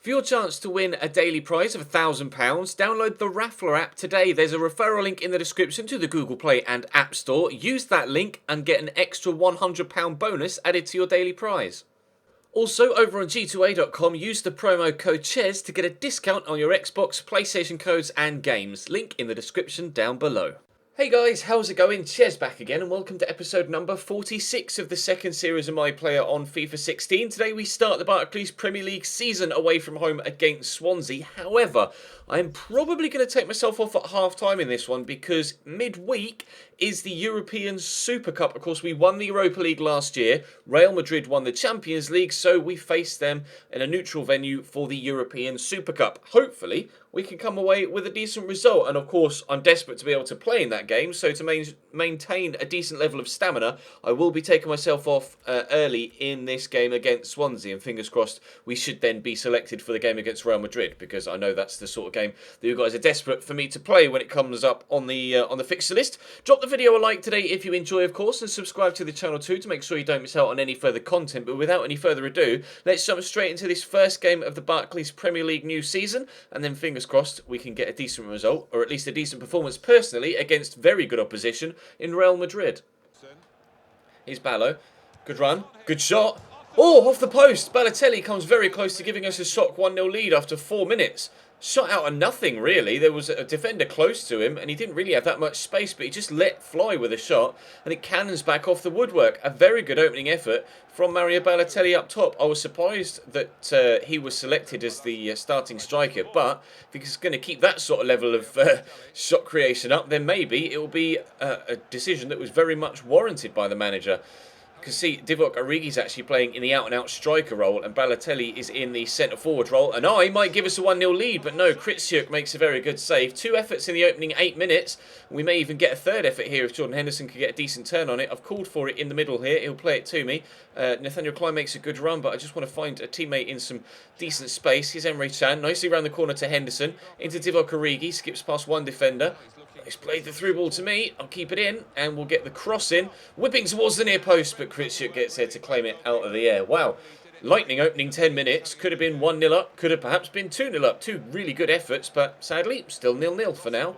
For your chance to win a daily prize of £1,000, download the Raffler app today. There's a referral link in the description to the Google Play and App Store. Use that link and get an extra £100 bonus added to your daily prize. Also, over on g2a.com, use the promo code CHES to get a discount on your Xbox, PlayStation codes and games. Link in the description down below. Hey guys, how's it going? Ches back again and welcome to episode number 46 of the second series of My Player on FIFA 16. Today we start the Barclays Premier League season away from home against Swansea. However, I'm probably going to take myself off at half-time in this one because midweek is the European Super Cup. Of course, we won the Europa League last year. Real Madrid won the Champions League, so we faced them in a neutral venue for the European Super Cup. Hopefully, we can come away with a decent result. And of course, I'm desperate to be able to play in that game. So to maintain a decent level of stamina, I will be taking myself off early in this game against Swansea. And fingers crossed, we should then be selected for the game against Real Madrid, because I know that's the sort of game that you guys are desperate for me to play when it comes up on the fixture list. Drop the video a like today if you enjoy, of course, and subscribe to the channel too to make sure you don't miss out on any further content. But without any further ado, let's jump straight into this first game of the Barclays Premier League new season, and then fingers crossed we can get a decent result, or at least a decent performance personally, against very good opposition in Real Madrid. Here's Ballo. Good run. Good shot. Oh, off the post. Balotelli comes very close to giving us a shock 1-0 lead after 4 minutes. Shot out of nothing, really. There was a defender close to him, and he didn't really have that much space, but he just let fly with a shot, and it cannons back off the woodwork. A very good opening effort from Mario Balotelli up top. I was surprised that he was selected as the starting striker, but if he's going to keep that sort of level of shot creation up, then maybe it will be a decision that was very much warranted by the manager. You can see Divock Origi's actually playing in the out-and-out striker role, and Balotelli is in the centre-forward role. And he might give us a 1-0 lead, but no, Kritsiuk makes a very good save. 2 efforts in the opening 8 minutes. We may even get a third effort here if Jordan Henderson can get a decent turn on it. I've called for it in the middle here. He'll play it to me. Nathaniel Klein makes a good run, but I just want to find a teammate in some decent space. Here's Emre Can, nicely around the corner to Henderson. Into Divock Origi, skips past one defender. He's played the through ball to me. I'll keep it in, and we'll get the cross in. Whipping towards the near post, but Kritsiuk gets there to claim it out of the air. Wow. Lightning opening 10 minutes. Could have been 1-0 up. Could have perhaps been 2-0 up. 2 really good efforts, but sadly, still 0-0 for now.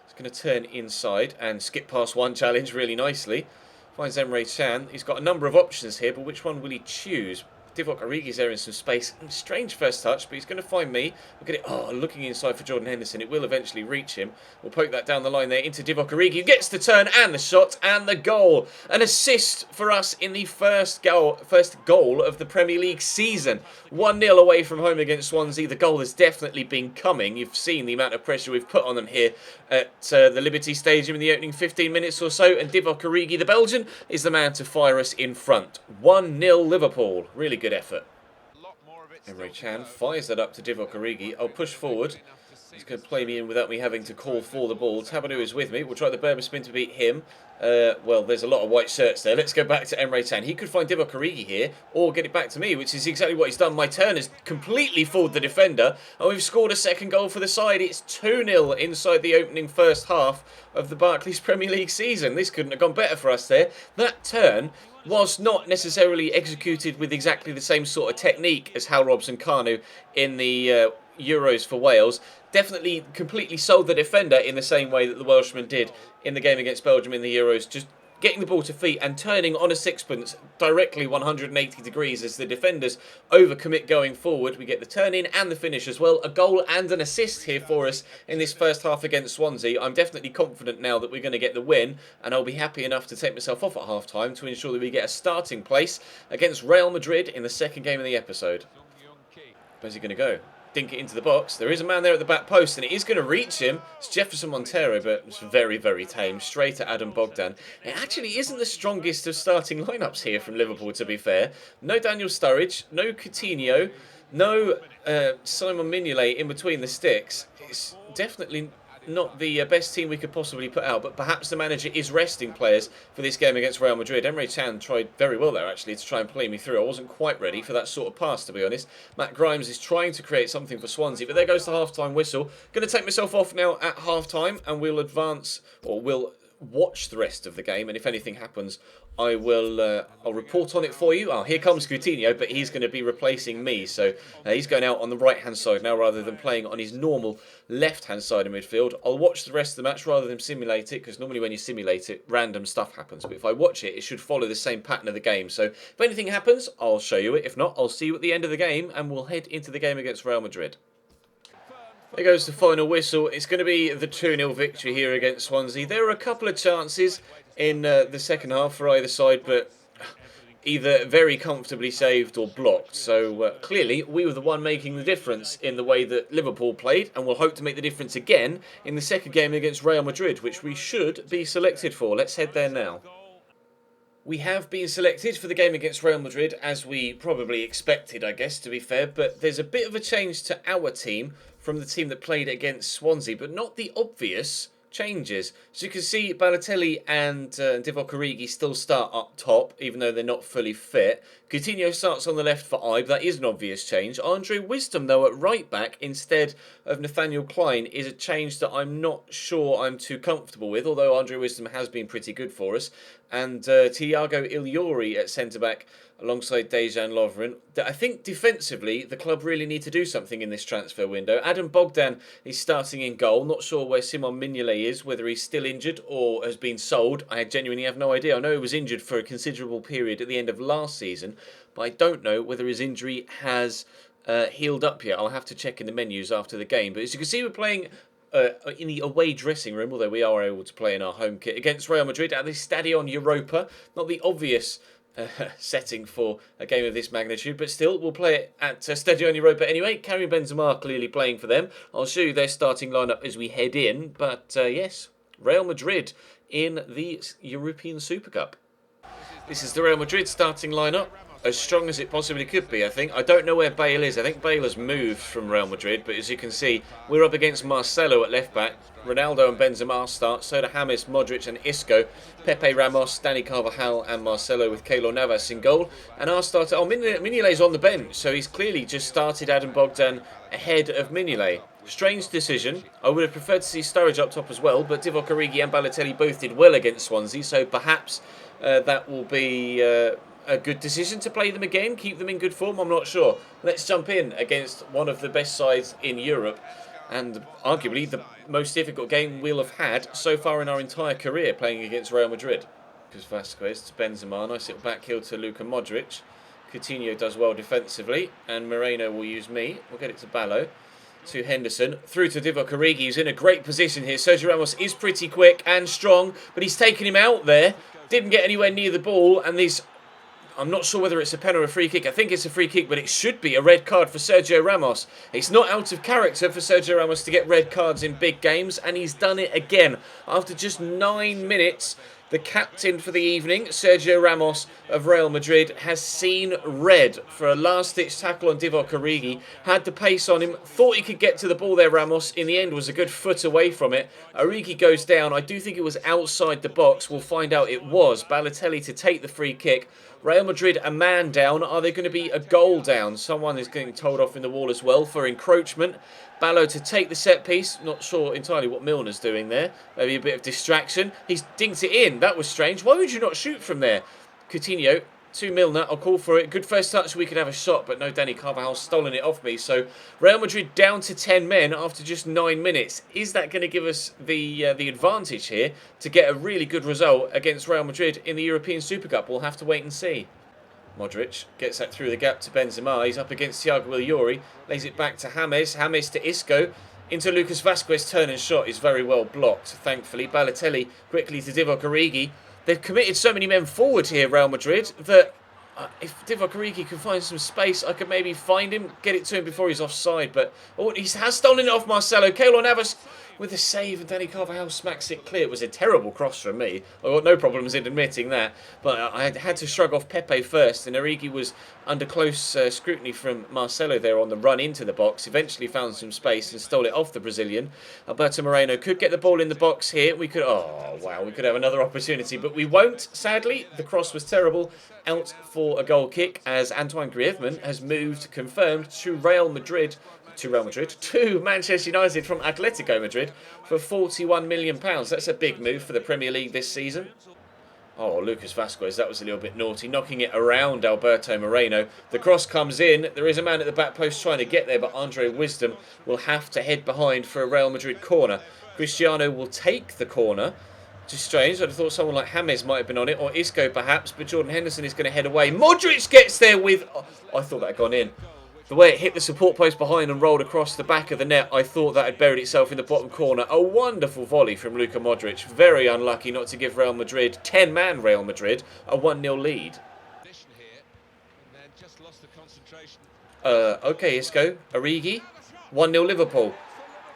It's going to turn inside and skip past one challenge really nicely. Finds Emre Can. He's got a number of options here, but which one will he choose? Divock Origi's there in some space. Strange first touch, but he's going to find me. Look at it. Looking inside for Jordan Henderson. It will eventually reach him. We'll poke that down the line there into Divock Origi, who gets the turn and the shot and the goal. An assist for us in the first goal of the Premier League season. 1-0 away from home against Swansea. The goal has definitely been coming. You've seen the amount of pressure we've put on them here at the Liberty Stadium in the opening 15 minutes or so. And Divock Origi, the Belgian, is the man to fire us in front. 1-0 Liverpool. Really good effort. Emre Can fires that up to Divock Origi. I'll push forward. He's going to play me in without me having to call for the ball. Tabadou is with me. We'll try the Berber spin to beat him. Well, there's a lot of white shirts there. Let's go back to Emre Can. He could find Divock Origi here or get it back to me, which is exactly what he's done. My turn has completely fooled the defender, and we've scored a second goal for the side. It's 2-0 inside the opening first half of the Barclays Premier League season. This couldn't have gone better for us there. That turn, whilst not necessarily executed with exactly the same sort of technique as Hal Robson-Kanu in the Euros for Wales, definitely completely sold the defender in the same way that the Welshman did in the game against Belgium in the Euros, just getting the ball to feet and turning on a sixpence directly 180 degrees as the defenders overcommit going forward. We get the turn in and the finish as well. A goal and an assist here for us in this first half against Swansea. I'm definitely confident now that we're going to get the win, and I'll be happy enough to take myself off at half-time to ensure that we get a starting place against Real Madrid in the second game of the episode. Where's he going to go? Dink it into the box. There is a man there at the back post, and it is going to reach him. It's Jefferson Montero, but it's very, very tame. Straight at Adam Bogdan. It actually isn't the strongest of starting lineups here from Liverpool, to be fair. No Daniel Sturridge, no Coutinho, no Simon Mignolet in between the sticks. It's definitely not the best team we could possibly put out, but perhaps the manager is resting players for this game against Real Madrid. Emre Can tried very well there, actually, to try and play me through. I wasn't quite ready for that sort of pass, to be honest. Matt Grimes is trying to create something for Swansea, but there goes the half-time whistle. Going to take myself off now at half-time, and we'll advance, or we'll watch the rest of the game, and if anything happens, I'll report on it for you. Oh, here comes Coutinho, but he's going to be replacing me. So he's going out on the right-hand side now rather than playing on his normal left-hand side of midfield. I'll watch the rest of the match rather than simulate it, because normally when you simulate it, random stuff happens. But if I watch it, it should follow the same pattern of the game. So if anything happens, I'll show you it. If not, I'll see you at the end of the game, and we'll head into the game against Real Madrid. There goes the final whistle. It's going to be the 2-0 victory here against Swansea. There were a couple of chances in the second half for either side, but either very comfortably saved or blocked. So clearly we were the one making the difference in the way that Liverpool played, and we'll hope to make the difference again in the second game against Real Madrid, which we should be selected for. Let's head there now. We have been selected for the game against Real Madrid, as we probably expected, I guess, to be fair, but there's a bit of a change to our team from the team that played against Swansea, but not the obvious changes. So you can see Balotelli and Divock Origi still start up top, even though they're not fully fit. Coutinho starts on the left for Ibe. That is an obvious change. Andre Wisdom, though, at right back instead of Nathaniel Klein is a change that I'm not sure I'm too comfortable with, although Andre Wisdom has been pretty good for us. And Thiago Ilori at centre-back alongside Dejan Lovren. I think defensively, the club really need to do something in this transfer window. Adam Bogdan is starting in goal. Not sure where Simon Mignolet is, whether he's still injured or has been sold. I genuinely have no idea. I know he was injured for a considerable period at the end of last season, but I don't know whether his injury has healed up yet. I'll have to check in the menus after the game. But as you can see, we're playing in the away dressing room, although we are able to play in our home kit, against Real Madrid at the Stadion Europa. Not the obvious setting for a game of this magnitude, but still, we'll play it at Stadion Europa anyway. Karim Benzema clearly playing for them. I'll show you their starting lineup as we head in, but yes, Real Madrid in the European Super Cup. This is the Real Madrid starting lineup, as strong as it possibly could be, I think. I don't know where Bale is. I think Bale has moved from Real Madrid, but as you can see, we're up against Marcelo at left-back. Ronaldo and Benzema start, so do James, Modric and Isco. Pepe, Ramos, Dani Carvajal and Marcelo with Keylor Navas in goal. And our starter, Mignolet's on the bench, so he's clearly just started Adam Bogdan ahead of Mignolet. Strange decision. I would have preferred to see Sturridge up top as well, but Divock Origi and Balotelli both did well against Swansea, so perhaps that will be a good decision to play them again, keep them in good form, I'm not sure. Let's jump in against one of the best sides in Europe, and arguably the most difficult game we'll have had so far in our entire career playing against Real Madrid. Because Vasquez to Benzema, nice little back heel to Luka Modric. Coutinho does well defensively, and Moreno will use me. We'll get it to Ballo, to Henderson, through to Divock Origi, who's in a great position here. Sergio Ramos is pretty quick and strong, but he's taken him out there. Didn't get anywhere near the ball, and these... I'm not sure whether it's a pen or a free kick. I think it's a free kick, but it should be a red card for Sergio Ramos. It's not out of character for Sergio Ramos to get red cards in big games, and he's done it again. After just 9 minutes, the captain for the evening, Sergio Ramos of Real Madrid, has seen red for a last-ditch tackle on Divock Origi. Had the pace on him, thought he could get to the ball there, Ramos. In the end, was a good foot away from it. Origi goes down. I do think it was outside the box. We'll find out it was. Balotelli to take the free kick. Real Madrid a man down. Are they going to be a goal down? Someone is getting told off in the wall as well for encroachment. Ballo to take the set piece. Not sure entirely what Milner's doing there. Maybe a bit of distraction. He's dinked it in. That was strange. Why would you not shoot from there? Coutinho to Milner. I'll call for it. Good first touch. We could have a shot, but no, Dani Carvajal's stolen it off me. So Real Madrid down to 10 men after just 9 minutes. Is that going to give us the advantage here to get a really good result against Real Madrid in the European Super Cup? We'll have to wait and see. Modric gets that through the gap to Benzema. He's up against Thiago Ilori. Lays it back to James. James to Isco. Into Lucas Vasquez. Turn and shot is very well blocked, thankfully. Balotelli quickly to Divock Origi. They've committed so many men forward here, Real Madrid, that if Divock Origi can find some space, I could maybe find him, get it to him before he's offside. But he has stolen it off Marcelo. Keylor Navas with a save, and Dani Carvajal smacks it clear. It was a terrible cross from me. I've got no problems in admitting that. But I had to shrug off Pepe first, and Origi was under close scrutiny from Marcelo there on the run into the box. Eventually found some space and stole it off the Brazilian. Alberto Moreno could get the ball in the box here. We could, oh wow, we could have another opportunity, but we won't, sadly. The cross was terrible. Out for a goal kick as Antoine Griezmann has moved, confirmed, to Manchester United from Atletico Madrid for £41 million. That's a big move for the Premier League this season. Oh, Lucas Vasquez, that was a little bit naughty. Knocking it around Alberto Moreno. The cross comes in. There is a man at the back post trying to get there, but Andre Wisdom will have to head behind for a Real Madrid corner. Cristiano will take the corner. Which is strange. I'd have thought someone like James might have been on it, or Isco perhaps, but Jordan Henderson is going to head away. Modric gets there with... Oh, I thought that had gone in. The way it hit the support post behind and rolled across the back of the net, I thought that had buried itself in the bottom corner. A wonderful volley from Luka Modric. Very unlucky not to give Real Madrid, 10-man Real Madrid, a 1-0 lead. Okay, Isco. Origi. 1-0 Liverpool.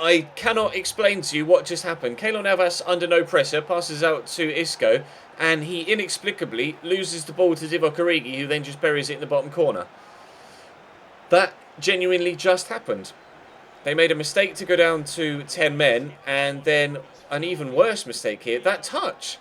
I cannot explain to you what just happened. Keylor Navas, under no pressure, passes out to Isco, and he inexplicably loses the ball to Divock Origi, who then just buries it in the bottom corner. That genuinely just happened. They made a mistake to go down to 10 men, and then an even worse mistake here, that touch.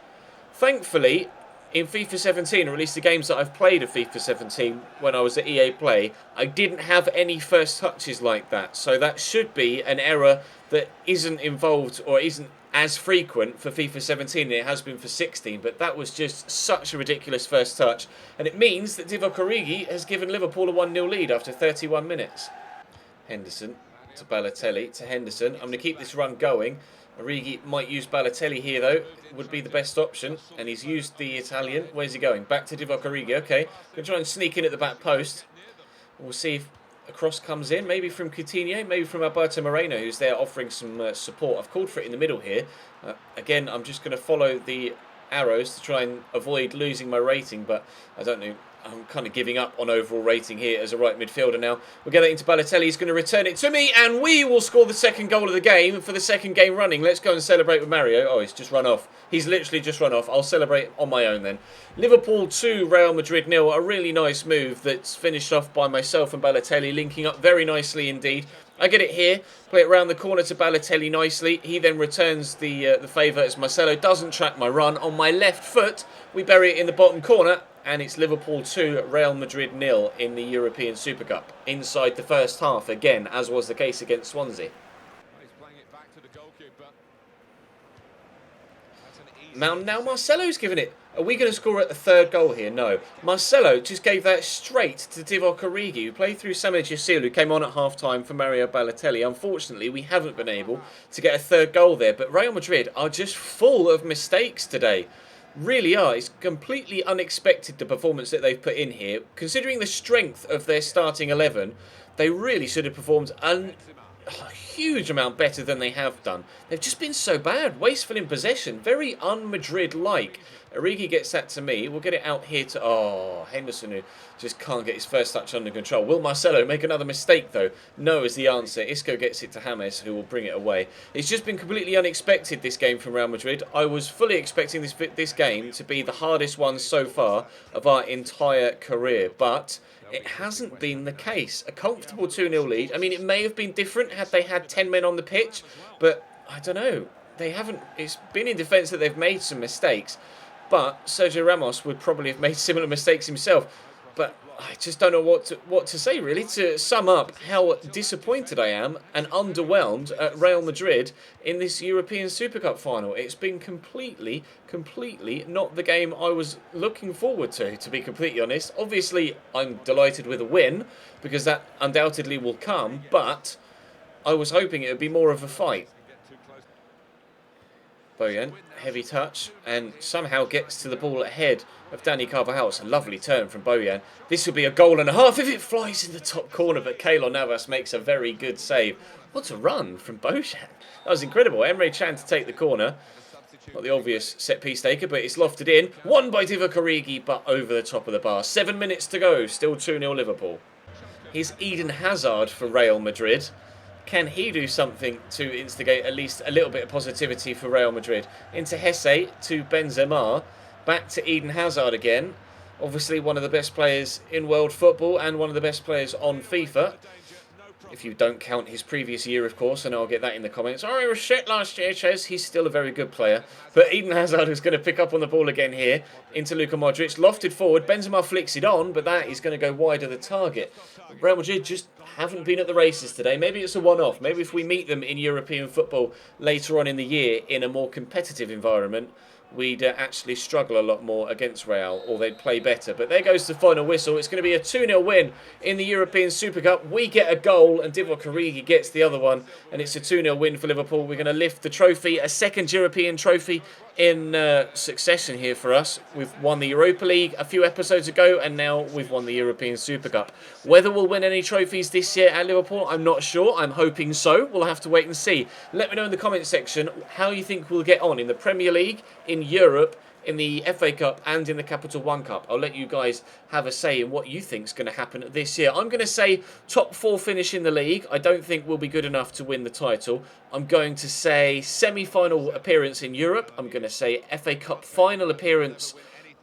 Thankfully, in FIFA 17, or at least the games that I've played of FIFA 17 when I was at EA Play, I didn't have any first touches like that. So that should be an error that isn't involved or isn't as frequent for FIFA 17 than it has been for 16. But that was just such a ridiculous first touch. And it means that Divock Origi has given Liverpool a 1-0 lead after 31 minutes. Henderson to Balotelli to Henderson. I'm going to keep this run going. Origi might use Balotelli here, though. Would be the best option. And he's used the Italian. Where's he going? Back to Divock Origi. Okay. Going to try and sneak in at the back post. We'll see if a cross comes in. Maybe from Coutinho. Maybe from Alberto Moreno, who's there offering some support. I've called for it in the middle here. Again, I'm just going to follow the arrows to try and avoid losing my rating. But I don't know. I'm kind of giving up on overall rating here as a right midfielder now. We'll get that into Balotelli. He's going to return it to me, and we will score the second goal of the game for the second game running. Let's go and celebrate with Mario. Oh, he's just run off. He's literally just run off. I'll celebrate on my own then. Liverpool 2, Real Madrid 0. A really nice move that's finished off by myself and Balotelli, linking up very nicely indeed. I get it here, play it round the corner to Balotelli nicely. He then returns the favour as Marcelo doesn't track my run. On my left foot, we bury it in the bottom corner. And it's Liverpool 2, Real Madrid 0 in the European Super Cup. Inside the first half again, as was the case against Swansea. Now Marcelo's given it. Are we going to score at the third goal here? No. Marcelo just gave that straight to Divock Origi, who played through Samuel Jasil, who came on at half-time for Mario Balotelli. Unfortunately, we haven't been able to get a third goal there. But Real Madrid are just full of mistakes today. Really are. It's completely unexpected, the performance that they've put in here. Considering the strength of their starting 11, they really should have performed a huge amount better than they have done. They've just been so bad. Wasteful in possession. Very un-Madrid-like. Origi gets that to me. We'll get it out here to... Oh, Henderson, who just can't get his first touch under control. Will Marcelo make another mistake, though? No is the answer. Isco gets it to James, who will bring it away. It's just been completely unexpected, this game from Real Madrid. I was fully expecting this game to be the hardest one so far of our entire career, but it hasn't been the case. A comfortable 2-0 lead. I mean, it may have been different had they had 10 men on the pitch, but I don't know. They haven't... It's been in defence that they've made some mistakes. But Sergio Ramos would probably have made similar mistakes himself. But I just don't know what to say, really, to sum up how disappointed I am and underwhelmed at Real Madrid in this European Super Cup final. It's been completely not the game I was looking forward to be completely honest. Obviously, I'm delighted with a win, because that undoubtedly will come, but I was hoping it would be more of a fight. Bojan, heavy touch, and somehow gets to the ball ahead of Dani Carvajal. It's a lovely turn from Bojan. This will be a goal and a half if it flies in the top corner, but Keylor Navas makes a very good save. What a run from Bojan. That was incredible. Emre Can to take the corner. Not the obvious set-piece taker, but it's lofted in. Won by Divock Origi, but over the top of the bar. 7 minutes to go. Still 2-0 Liverpool. Here's Eden Hazard for Real Madrid. Can he do something to instigate at least a little bit of positivity for Real Madrid? Into Hesse, to Benzema, back to Eden Hazard again. Obviously one of the best players in world football and one of the best players on FIFA. If you don't count his previous year, of course, and I'll get that in the comments. Oh, he was shit last year, Ches. He's still a very good player. But Eden Hazard is going to pick up on the ball again here. Into Luka Modric. Lofted forward. Benzema flicks it on, but that is going to go wide of the target. Real Madrid just haven't been at the races today. Maybe it's a one-off. Maybe if we meet them in European football later on in the year in a more competitive environment, we'd actually struggle a lot more against Real, or they'd play better. But there goes the final whistle. It's going to be a 2-0 win in the European Super Cup. We get a goal and Divock Origi gets the other one, and it's a 2-0 win for Liverpool. We're going to lift the trophy, a second European trophy in succession here for us. We've won the Europa League a few episodes ago, and now we've won the European Super Cup. Whether we'll win any trophies this year at Liverpool, I'm not sure. I'm hoping so. We'll have to wait and see. Let me know in the comment section how you think we'll get on in the Premier League, in Europe, in the FA Cup and in the Capital One Cup. I'll let you guys have a say in what you think is going to happen this year. I'm going to say top 4 finish in the league. I don't think we'll be good enough to win the title. I'm going to say semi-final appearance in Europe. I'm going to say FA Cup final appearance.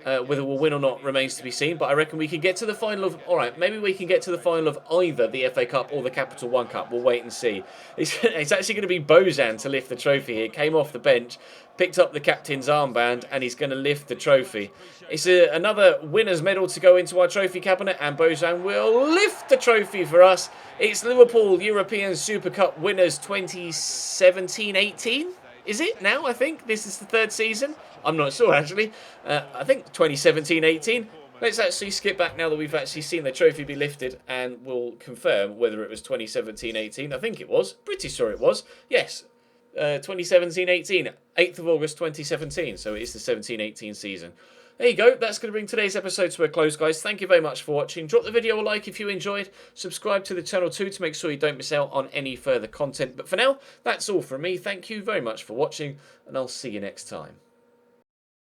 Whether we'll win or not remains to be seen, but I reckon we can get to the final of... Alright, maybe we can get to the final of either the FA Cup or the Capital One Cup. We'll wait and see. It's actually going to be Bozan to lift the trophy here. Came off the bench, picked up the captain's armband, and he's going to lift the trophy. It's another winner's medal to go into our trophy cabinet, and Bozan will lift the trophy for us. It's Liverpool European Super Cup winners 2017-18. Is it now, I think? This is the 3rd season? I'm not sure, actually. I think 2017-18. Let's actually skip back now that we've actually seen the trophy be lifted, and we'll confirm whether it was 2017-18. I think it was. Pretty sure it was. Yes. 2017-18. 8th of August 2017. So it is the 17-18 season. There you go. That's going to bring today's episode to a close, guys. Thank you very much for watching. Drop the video a like if you enjoyed. Subscribe to the channel too to make sure you don't miss out on any further content. But for now, that's all from me. Thank you very much for watching, and I'll see you next time.